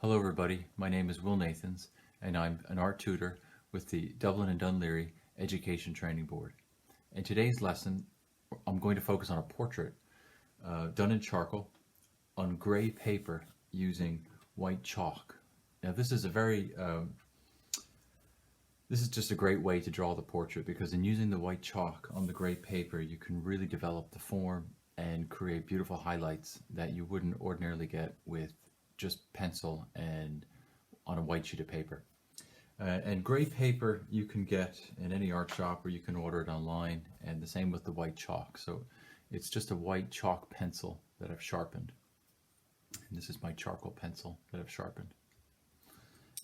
Hello everybody, my name is Will Nathans and I'm an art tutor with the Dublin and Dunleary Education Training Board. In today's lesson I'm going to focus on a portrait done in charcoal on grey paper using white chalk. Now this is just a great way to draw the portrait, because in using the white chalk on the grey paper you can really develop the form and create beautiful highlights that you wouldn't ordinarily get with just pencil and on a white sheet of paper. And grey paper you can get in any art shop, or you can order it online, and the same with the white chalk. So it's just a white chalk pencil that I've sharpened. And this is my charcoal pencil that I've sharpened.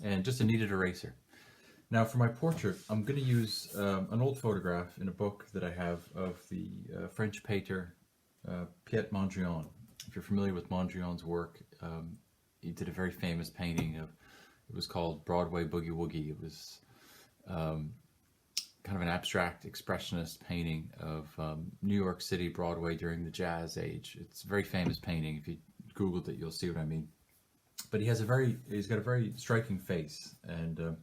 And just a kneaded eraser. Now for my portrait, I'm going to use an old photograph in a book that I have of the French painter Piet Mondrian. If you're familiar with Mondrian's work, he did a very famous painting it was called Broadway Boogie Woogie. It was kind of an abstract expressionist painting of New York City Broadway during the Jazz age. It's a very famous painting. If you Googled it, you'll see what I mean. But he's got a very striking face, and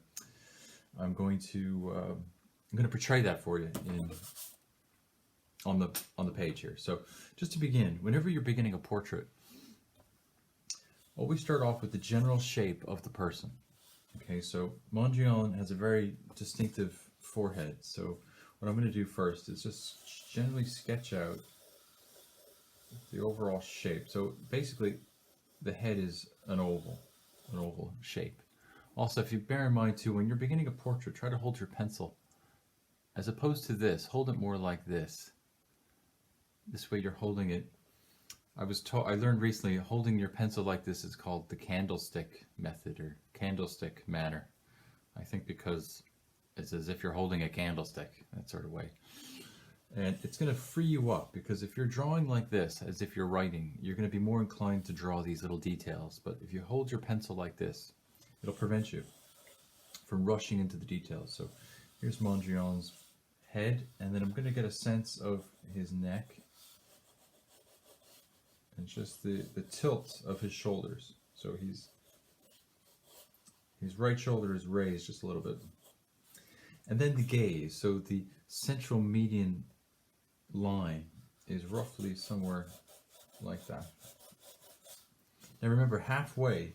I'm going to portray that for you on the page here. So just to begin, whenever you're beginning a portrait, always start off with the general shape of the person. Okay, so Mondrian has a very distinctive forehead. So what I'm going to do first is just generally sketch out the overall shape. So basically, the head is an oval shape. Also, if you bear in mind too, when you're beginning a portrait, try to hold your pencil, as opposed to this, hold it more like this. This way you're holding it. I learned recently, holding your pencil like this is called the candlestick method, or candlestick manner. I think because it's as if you're holding a candlestick, that sort of way. And it's going to free you up, because if you're drawing like this, as if you're writing, you're going to be more inclined to draw these little details. But if you hold your pencil like this, it'll prevent you from rushing into the details. So here's Mondrian's head, and then I'm going to get a sense of his neck and just the tilt of his shoulders. So his right shoulder is raised just a little bit. And then the gaze, so the central median line is roughly somewhere like that. Now remember, halfway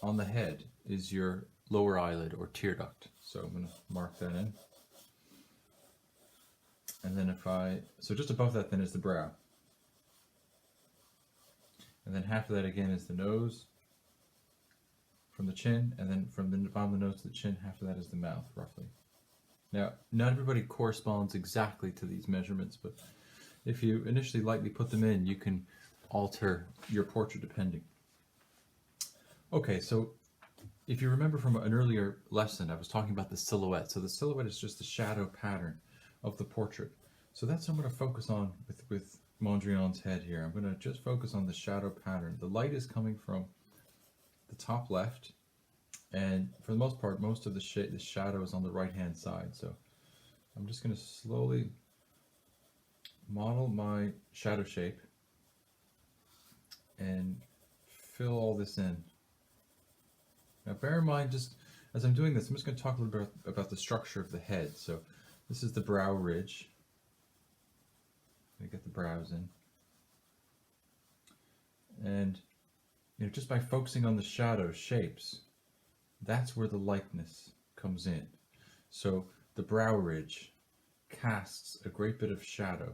on the head is your lower eyelid or tear duct. So I'm going to mark that in. And then so just above that then is the brow. And then half of that again is the nose from the chin, and then from the bottom of the nose to the chin, half of that is the mouth, roughly. Now, not everybody corresponds exactly to these measurements, but if you initially lightly put them in, you can alter your portrait depending. Okay, so if you remember from an earlier lesson, I was talking about the silhouette. So the silhouette is just the shadow pattern of the portrait. So that's what I'm going to focus on with Mondrian's head here. I'm going to just focus on the shadow pattern. The light is coming from the top left, and for the most part, most of the shadow is on the right hand side. So I'm just going to slowly model my shadow shape and fill all this in. Now bear in mind, just as I'm doing this, I'm just going to talk a little bit about the structure of the head. So this is the brow ridge. Get the brows in, and just by focusing on the shadow shapes, that's where the likeness comes in. So the brow ridge casts a great bit of shadow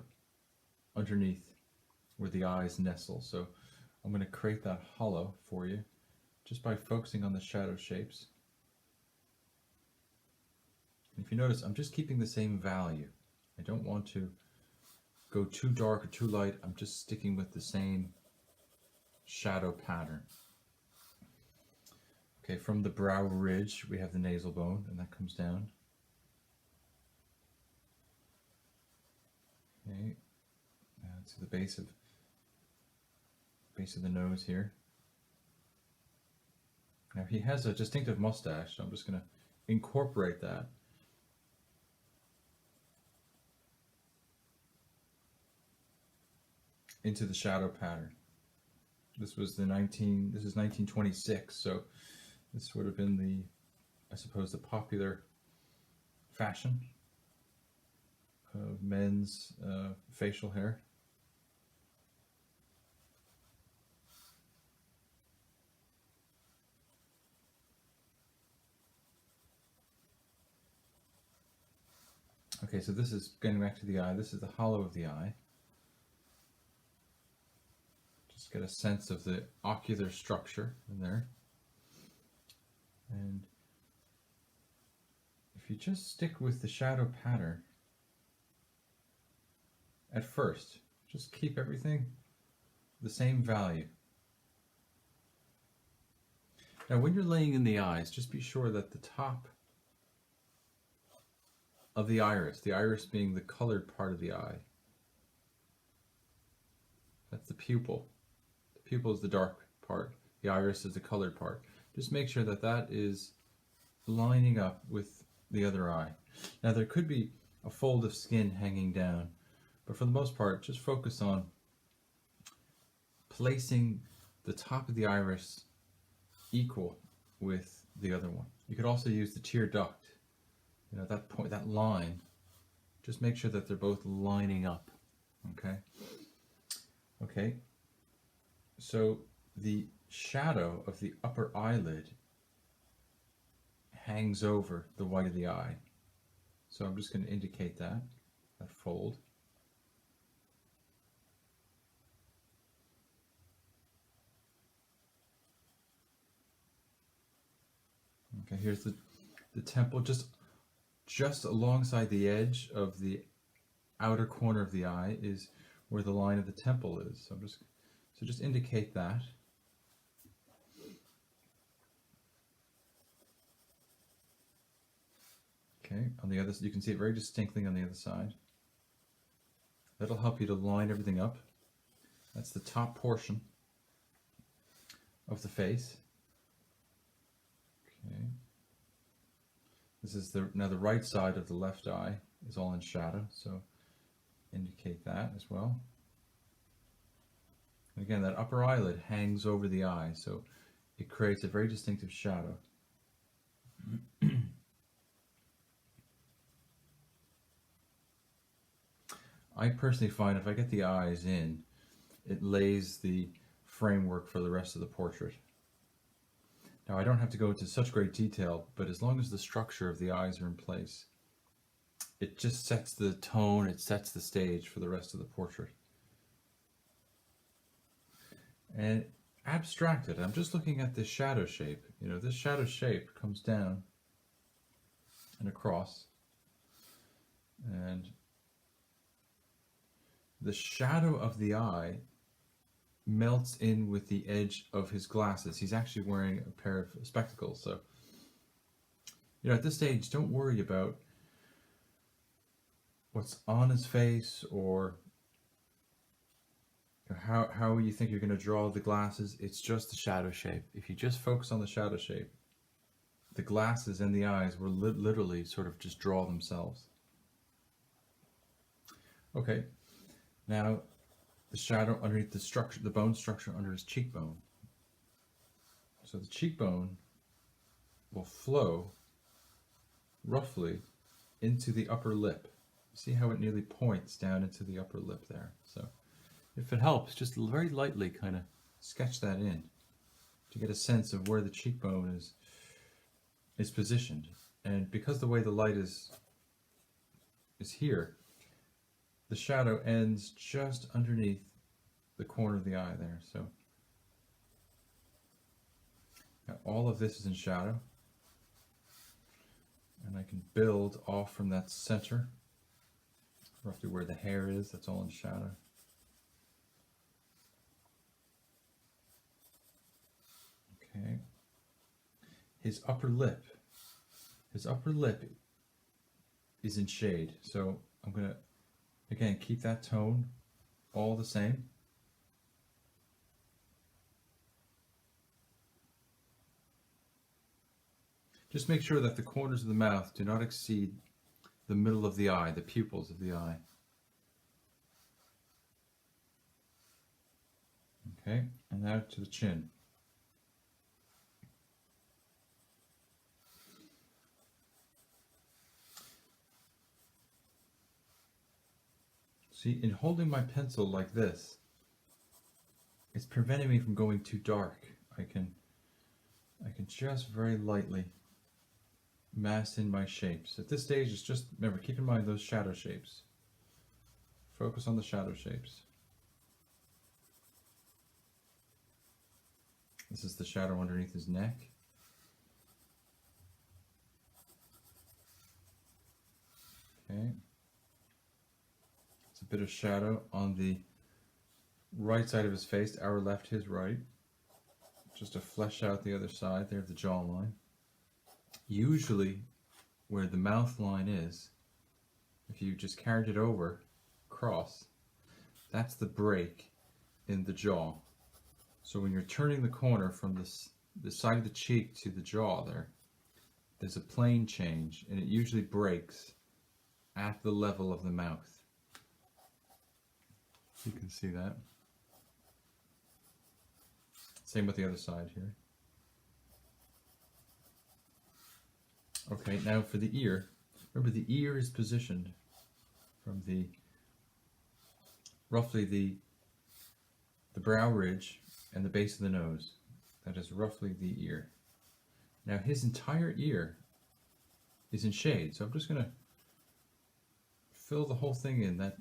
underneath where the eyes nestle. So I'm going to create that hollow for you just by focusing on the shadow shapes. And if you notice, I'm just keeping the same value. I don't want to go too dark or too light. I'm just sticking with the same shadow pattern. Okay, from the brow ridge we have the nasal bone, and that comes down. Okay, now to the base of the nose here. Now he has a distinctive mustache, so I'm just going to incorporate that into the shadow pattern. This is 1926, so this would have been I suppose, the popular fashion of men's facial hair. Okay, so this is getting back to the eye. This is the hollow of the eye. Just get a sense of the ocular structure in there. And if you just stick with the shadow pattern at first, just keep everything the same value. Now when you're laying in the eyes, just be sure that the top of the iris being the colored part of the eye, that's the pupil. The pupil is the dark part, the iris is the colored part. Just make sure that that is lining up with the other eye. Now there could be a fold of skin hanging down, but for the most part, just focus on placing the top of the iris equal with the other one. You could also use the tear duct. You know, that point, that line, just make sure that they're both lining up. Okay. Okay. So the shadow of the upper eyelid hangs over the white of the eye. So I'm just going to indicate that fold. Okay, here's the temple, just alongside the edge of the outer corner of the eye is where the line of the temple is. So just indicate that. Okay, on the other side, you can see it very distinctly on the other side. That'll help you to line everything up. That's the top portion of the face. Okay. This is now the right side of the left eye is all in shadow, so indicate that as well. And again, that upper eyelid hangs over the eye, so it creates a very distinctive shadow. I personally find if I get the eyes in, it lays the framework for the rest of the portrait. Now I don't have to go into such great detail, but as long as the structure of the eyes are in place, it just sets the tone, it sets the stage for the rest of the portrait. And abstracted, I'm just looking at this shadow shape. You know, this shadow shape comes down and across, and the shadow of the eye melts in with the edge of his glasses. He's actually wearing a pair of spectacles. So, you know, at this stage, don't worry about what's on his face or how you think you're going to draw the glasses. It's just the shadow shape. If you just focus on the shadow shape, the glasses and the eyes will literally sort of just draw themselves. Okay. Now, the shadow underneath the structure, the bone structure under his cheekbone. So the cheekbone will flow roughly into the upper lip. See how it nearly points down into the upper lip there. So if it helps, just very lightly kind of sketch that in to get a sense of where the cheekbone is positioned. And because the way the light is here, the shadow ends just underneath the corner of the eye there. So now all of this is in shadow, and I can build off from that center, roughly where the hair is. That's all in shadow. Okay. His upper lip is in shade. So I'm going to again keep that tone all the same. Just make sure that the corners of the mouth do not exceed the middle of the eye, the pupils of the eye. Okay, and now to the chin. See, in holding my pencil like this, it's preventing me from going too dark. I can just very lightly mass in my shapes. At this stage, it's just, remember, keep in mind those shadow shapes. Focus on the shadow shapes. This is the shadow underneath his neck. Okay. It's a bit of shadow on the right side of his face, our left, his right. Just to flesh out the other side there of the jawline. Usually, where the mouth line is, if you just carried it over, across, that's the break in the jaw. So when you're turning the corner from the side of the cheek to the jaw there's a plane change, and it usually breaks at the level of the mouth. You can see that. Same with the other side here. Okay, now for the ear. Remember, the ear is positioned from roughly the brow ridge and the base of the nose. That is roughly the ear. Now his entire ear is in shade, so I'm just going to fill the whole thing in that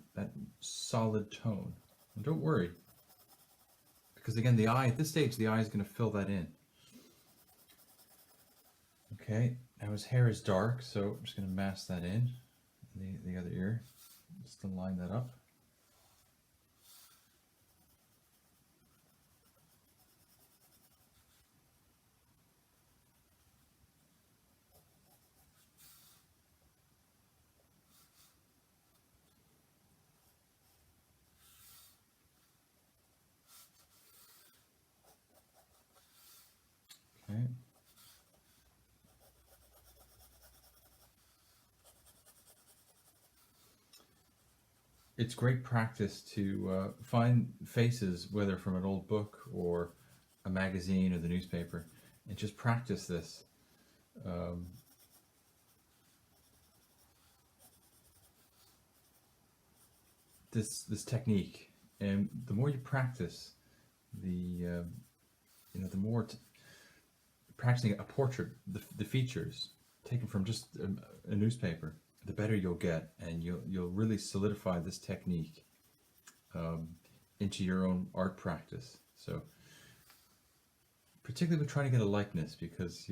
solid tone. And don't worry, because again, the eye, at this stage, the eye is going to fill that in. Okay, now his hair is dark, so I'm just going to mask that in, the other ear, just to line that up. Okay. It's great practice to find faces, whether from an old book or a magazine or the newspaper, and just practice this. This technique, and the more you practice, the more practicing a portrait, the features taken from just a newspaper, the better you'll get, and you'll really solidify this technique into your own art practice. So, particularly with trying to get a likeness, because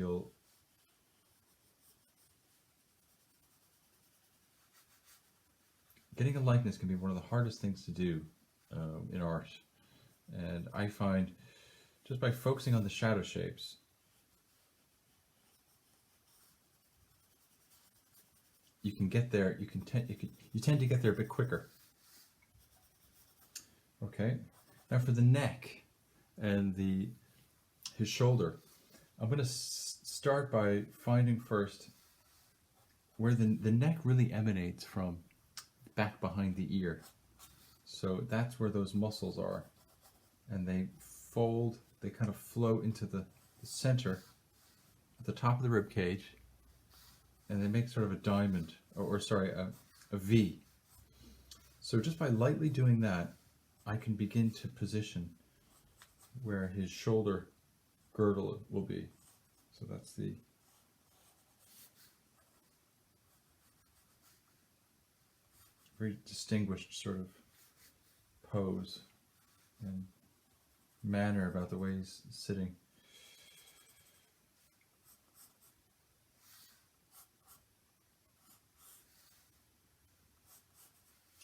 getting a likeness can be one of the hardest things to do in art. And I find just by focusing on the shadow shapes, you can get there. You tend to get there a bit quicker. Okay, now for the neck and his shoulder, I'm going to start by finding first where the neck really emanates from, back behind the ear. So that's where those muscles are, and they fold, they kind of flow into the center at the top of the rib cage, and they make sort of a diamond, or sorry, a V. So just by lightly doing that, I can begin to position where his shoulder girdle will be. So that's the very distinguished sort of pose and manner about the way he's sitting.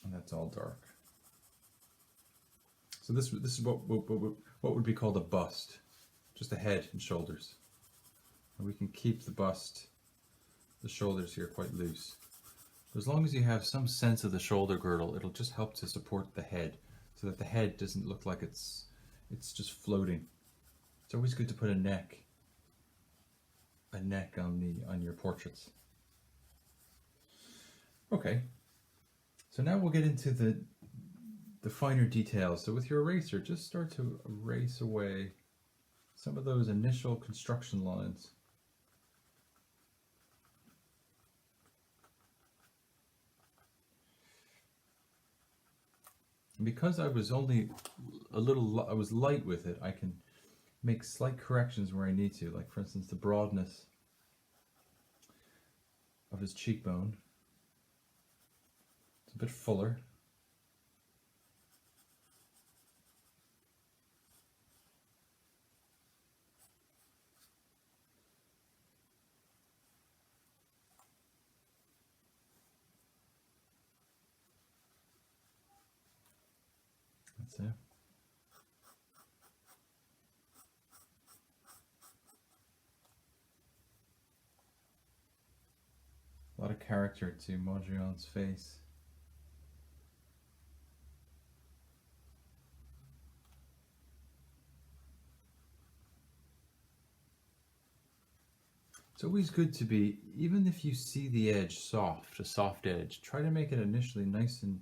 And that's all dark. So this is what would be called a bust, just the head and shoulders. And we can keep the bust, the shoulders here quite loose. As long as you have some sense of the shoulder girdle, it'll just help to support the head, so that the head doesn't look like it's just floating. It's always good to put a neck on your portraits. Okay, so now we'll get into the finer details. So with your eraser, just start to erase away some of those initial construction lines. And because I was only I was light with it, I can make slight corrections where I need to, like for instance the broadness of his cheekbone. It's a bit fuller. That's it. A lot of character to Mondrian's face. It's always good to be, even if you see the edge soft, a soft edge, try to make it initially nice and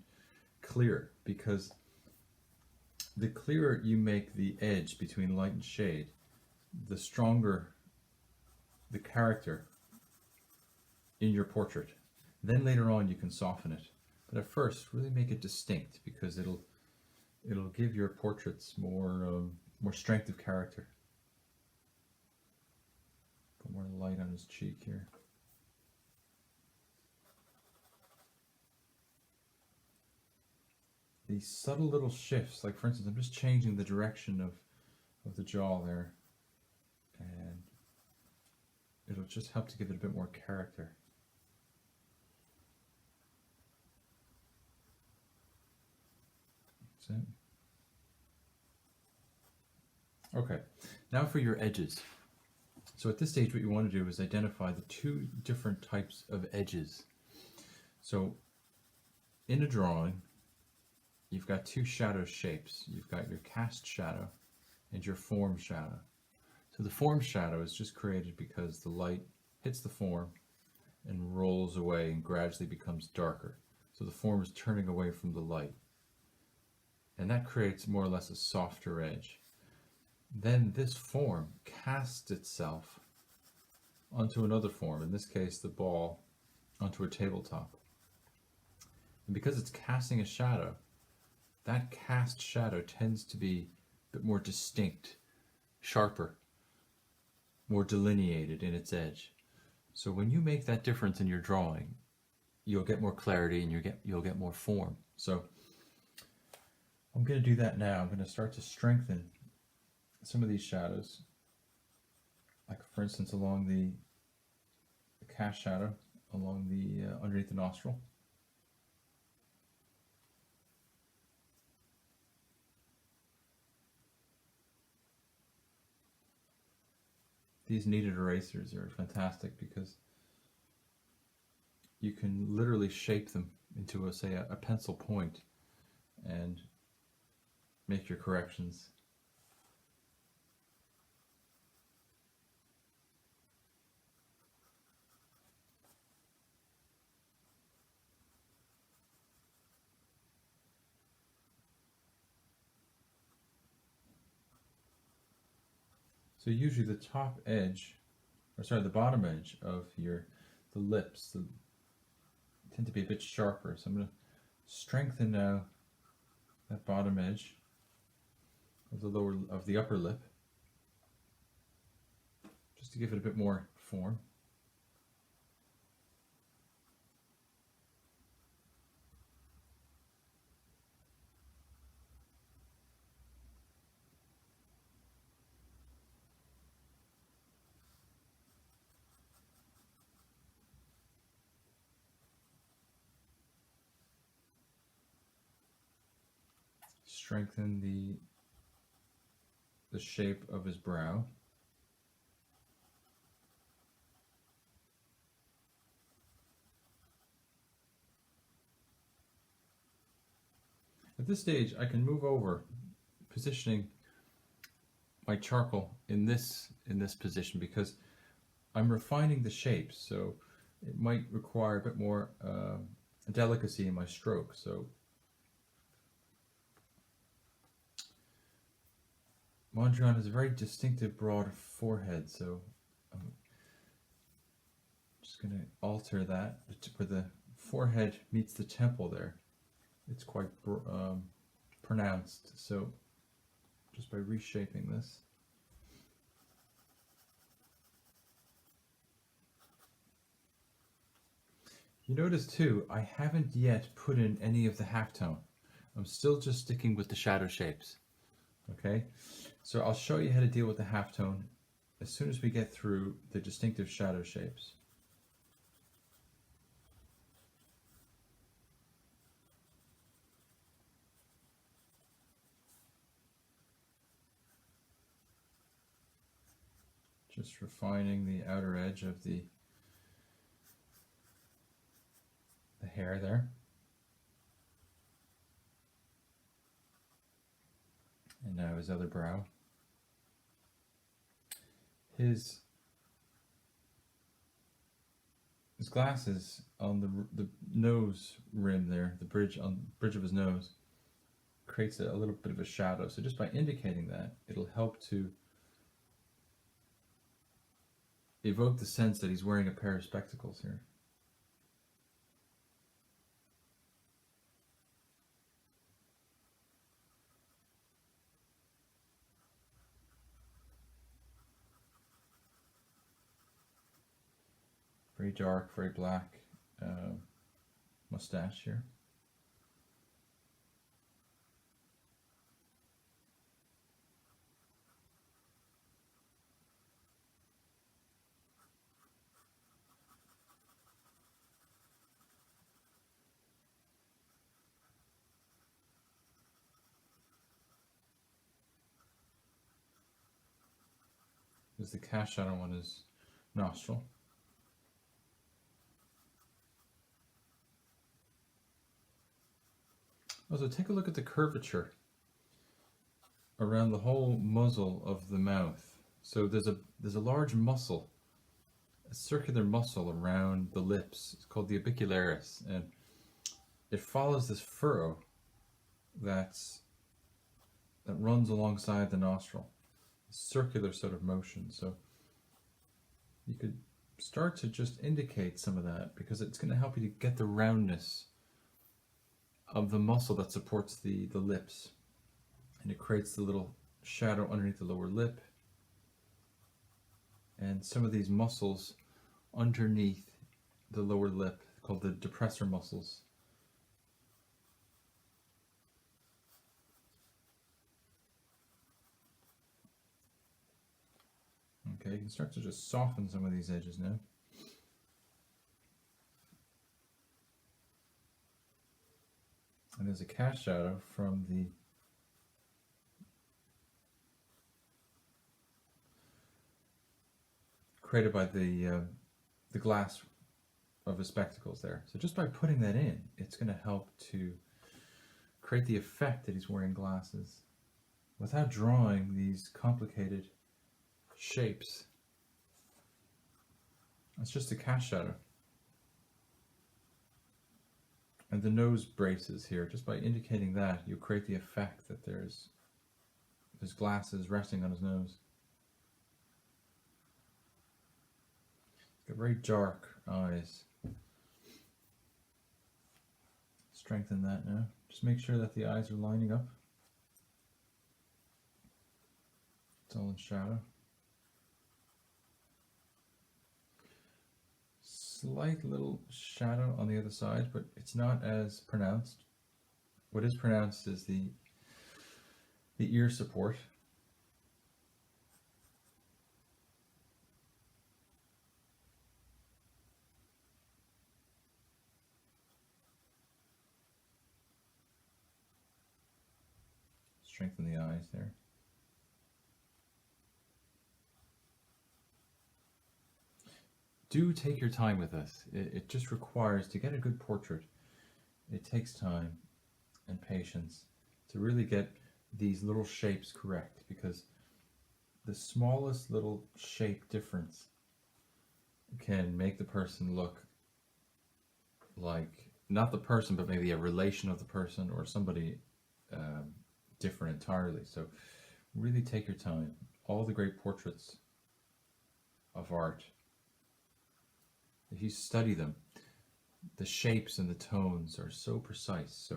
clear, because the clearer you make the edge between light and shade, the stronger the character in your portrait. Then later on you can soften it, but at first really make it distinct, because it'll give your portraits more strength of character. Put more light on his cheek here. These subtle little shifts, like for instance, I'm just changing the direction of the jaw there, and it'll just help to give it a bit more character. That's it. Okay, now for your edges. So at this stage what you want to do is identify the two different types of edges. So in a drawing, you've got two shadow shapes. You've got your cast shadow and your form shadow. So the form shadow is just created because the light hits the form and rolls away and gradually becomes darker. So the form is turning away from the light. And that creates more or less a softer edge. Then this form casts itself onto another form, in this case the ball, onto a tabletop. And because it's casting a shadow, that cast shadow tends to be a bit more distinct, sharper, more delineated in its edge. So when you make that difference in your drawing, you'll get more clarity and you'll get more form. So I'm going to do that now. I'm going to start to strengthen some of these shadows, like for instance along the cast shadow, along the underneath the nostril. These kneaded erasers are fantastic because you can literally shape them into a pencil point and make your corrections. So usually the top edge, the bottom edge of the lips tend to be a bit sharper. So I'm going to strengthen now that bottom edge of the upper lip, just to give it a bit more form. Strengthen the shape of his brow. At this stage, I can move over, positioning my charcoal in this position, because I'm refining the shapes, so it might require a bit more delicacy in my stroke. So Mondrian has a very distinctive broad forehead, so I'm just going to alter that where the forehead meets the temple there. It's quite pronounced, so just by reshaping this. You notice too, I haven't yet put in any of the halftone. I'm still just sticking with the shadow shapes. Okay, so I'll show you how to deal with the halftone as soon as we get through the distinctive shadow shapes. Just refining the outer edge of the hair there. And now his other brow. His glasses on the nose rim there, the bridge of his nose, creates a little bit of a shadow. So just by indicating that, it'll help to evoke the sense that he's wearing a pair of spectacles here. Very dark, very black mustache here. There's the cast shadow on his nostril. Also, take a look at the curvature around the whole muzzle of the mouth. So there's a large muscle, a circular muscle around the lips. It's called the orbicularis, and it follows this furrow that runs alongside the nostril. A circular sort of motion. So you could start to just indicate some of that, because it's going to help you to get the roundness of the muscle that supports the lips, and it creates the little shadow underneath the lower lip, and some of these muscles underneath the lower lip called the depressor muscles. Okay, you can start to just soften some of these edges now. And there's a cast shadow from created by the glass of his spectacles there. So just by putting that in, it's going to help to create the effect that he's wearing glasses without drawing these complicated shapes. It's just a cast shadow. And the nose braces here, just by indicating that, you create the effect that there's glasses resting on his nose. He's got very dark eyes. Strengthen that now. Just make sure that the eyes are lining up. It's all in shadow. Slight little shadow on the other side, but it's not as pronounced. What is pronounced is the ear support. Strengthen the eyes there. Do take your time with this. It just requires, to get a good portrait, it takes time and patience to really get these little shapes correct, because the smallest little shape difference can make the person look like, not the person, but maybe a relation of the person or somebody different entirely. So Really take your time. All the great portraits of art, if you study them, the shapes and the tones are so precise.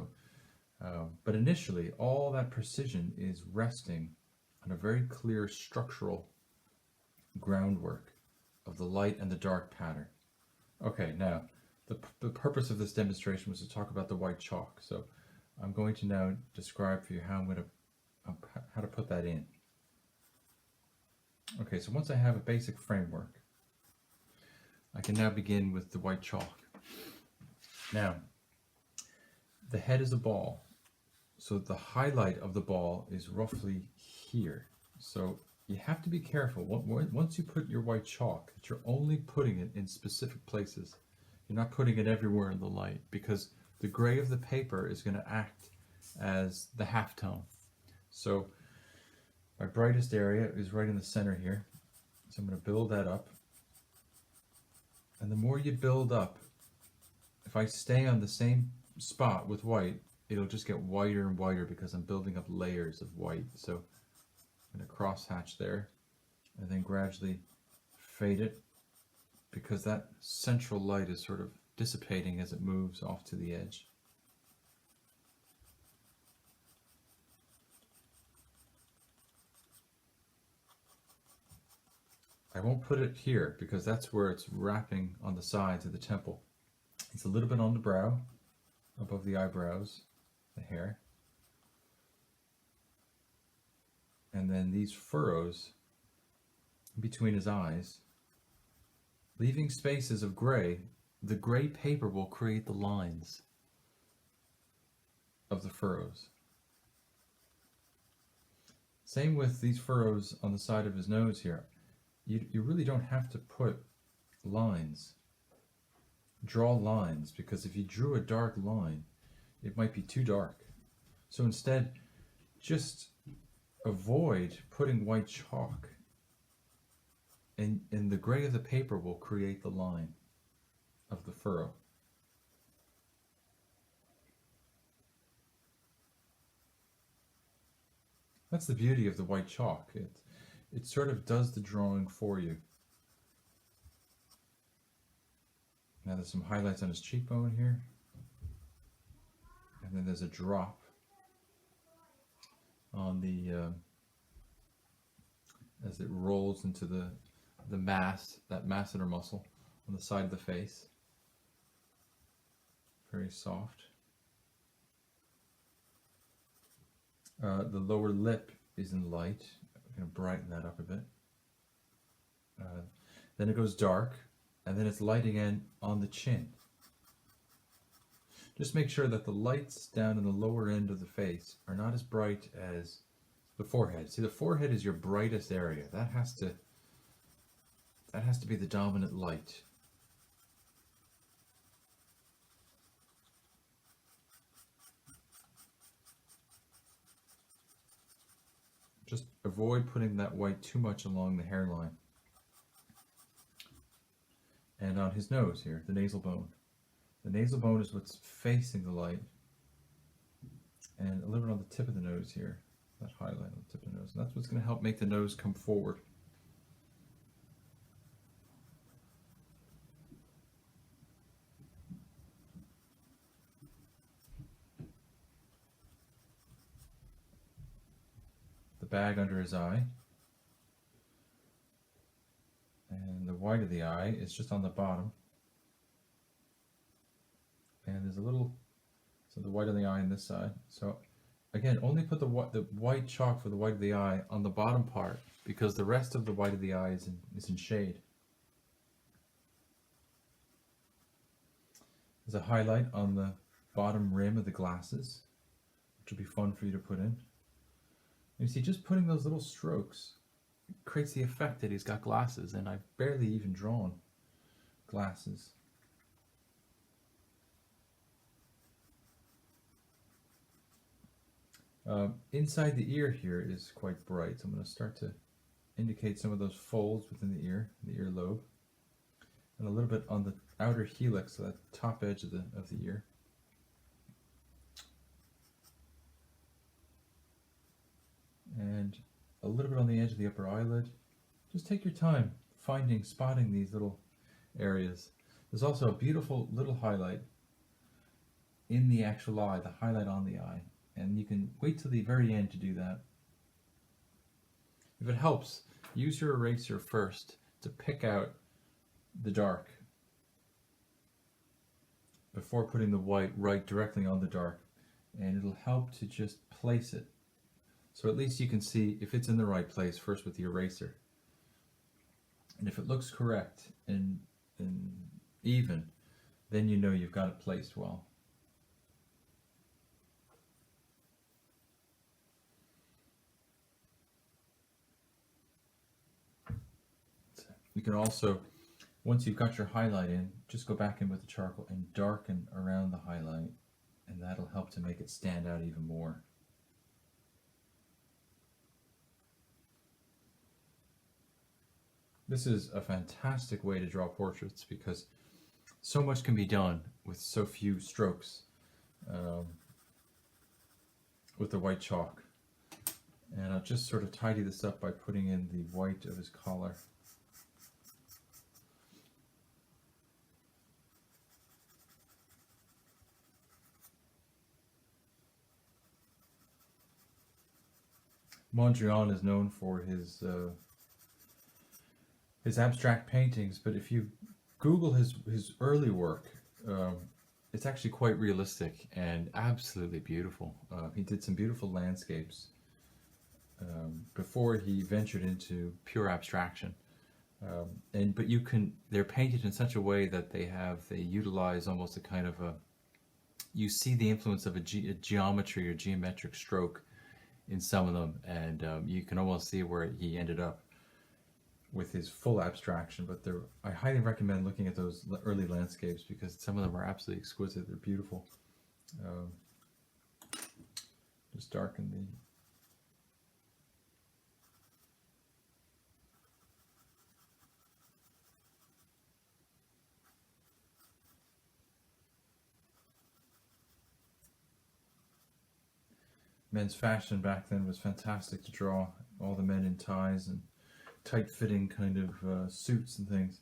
But initially, all that precision is resting on a very clear structural groundwork of the light and the dark pattern. Okay, now the purpose of this demonstration was to talk about the white chalk. So I'm going to now describe for you how to put that in. Okay, so once I have a basic framework, I can now begin with the white chalk. Now, the head is a ball, so the highlight of the ball is roughly here. So you have to be careful. Once you put your white chalk, that you're only putting it in specific places. You're not putting it everywhere in the light, because the gray of the paper is going to act as the halftone. So my brightest area is right in the center here. So I'm going to build that up. And the more you build up, if I stay on the same spot with white, it'll just get whiter and whiter because I'm building up layers of white. So I'm going to cross hatch there and then gradually fade it, because that central light is sort of dissipating as it moves off to the edge. I won't put it here because that's where it's wrapping on the sides of the temple. It's a little bit on the brow, above the eyebrows, the hair. And then these furrows between his eyes, leaving spaces of gray. The gray paper will create the lines of the furrows. Same with these furrows on the side of his nose here. You really don't have to put lines, draw lines, because if you drew a dark line, it might be too dark. So instead, just avoid putting white chalk, and the gray of the paper will create the line of the furrow. That's the beauty of the white chalk. It sort of does the drawing for you. Now there's some highlights on his cheekbone here. And then there's a drop on the, as it rolls into the that masseter muscle on the side of the face. Very soft. The lower lip is in light. I'm going to brighten that up a bit. Then it goes dark, and then it's light again on the chin. Just make sure that the lights down in the lower end of the face are not as bright as the forehead. See, the forehead is your brightest area. That has to be the dominant light. Just avoid putting that white too much along the hairline. And on his nose here, the nasal bone. The nasal bone is what's facing the light. And a little bit on the tip of the nose here, that highlight on the tip of the nose. And that's what's going to help make the nose come forward. The bag under his eye. And the white of the eye is just on the bottom. And there's a little, so the white of the eye on this side. So again, only put the white chalk for the white of the eye on the bottom part, because the rest of the white of the eye is in shade. There's a highlight on the bottom rim of the glasses, which will be fun for you to put in. And you see, just putting those little strokes creates the effect that he's got glasses, and I've barely even drawn glasses. Inside the ear here is quite bright, so I'm going to start to indicate some of those folds within the ear lobe, and a little bit on the outer helix, so that top edge of the ear. And a little bit on the edge of the upper eyelid. Just take your time spotting these little areas. There's also a beautiful little highlight in the actual eye, the highlight on the eye, and you can wait till the very end to do that. If it helps, use your eraser first to pick out the dark before putting the white right directly on the dark, and it'll help to just place it. So at least you can see if it's in the right place first with the eraser. And if it looks correct and even, then you know you've got it placed well. You can also, once you've got your highlight in, just go back in with the charcoal and darken around the highlight, and that'll help to make it stand out even more. This is a fantastic way to draw portraits because so much can be done with so few strokes with the white chalk. And I'll just sort of tidy this up by putting in the white of his collar. Mondrian is known for his abstract paintings, but if you Google his early work, it's actually quite realistic and absolutely beautiful. He did some beautiful landscapes before he ventured into pure abstraction. But they're painted in such a way that they utilize almost a kind of you see the influence of a geometry or geometric stroke in some of them, and you can almost see where he ended up with his full abstraction. But I highly recommend looking at those early landscapes because some of them are absolutely exquisite. They're beautiful. Just darken the men's fashion back then was fantastic to draw. All the men in ties and tight-fitting kind of suits and things,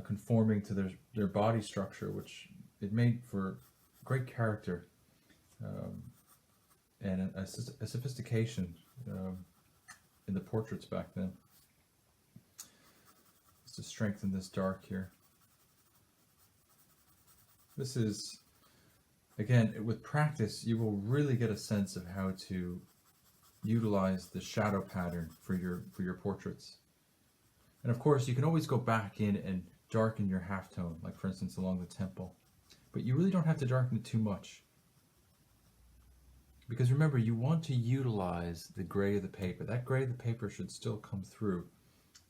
conforming to their body structure, which it made for great character and a sophistication in the portraits back then. Just to strengthen this dark here. This is, again, with practice, you will really get a sense of how to utilize the shadow pattern for your portraits. And of course, you can always go back in and darken your halftone, like for instance along the temple. But you really don't have to darken it too much. Because remember, you want to utilize the gray of the paper. That gray of the paper should still come through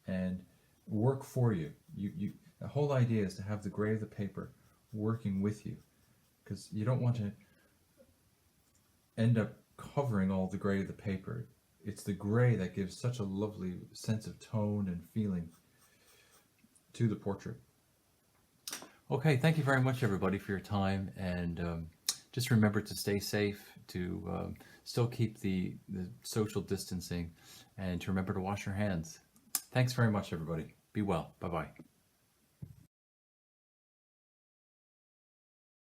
and work for you. The whole idea is to have the gray of the paper working with you, because you don't want to end up covering all the gray of the paper. It's the gray that gives such a lovely sense of tone and feeling to the portrait. Okay, thank you very much everybody for your time, and just remember to stay safe, to still keep the social distancing, and to remember to wash your hands. Thanks very much everybody. Be well. Bye-bye.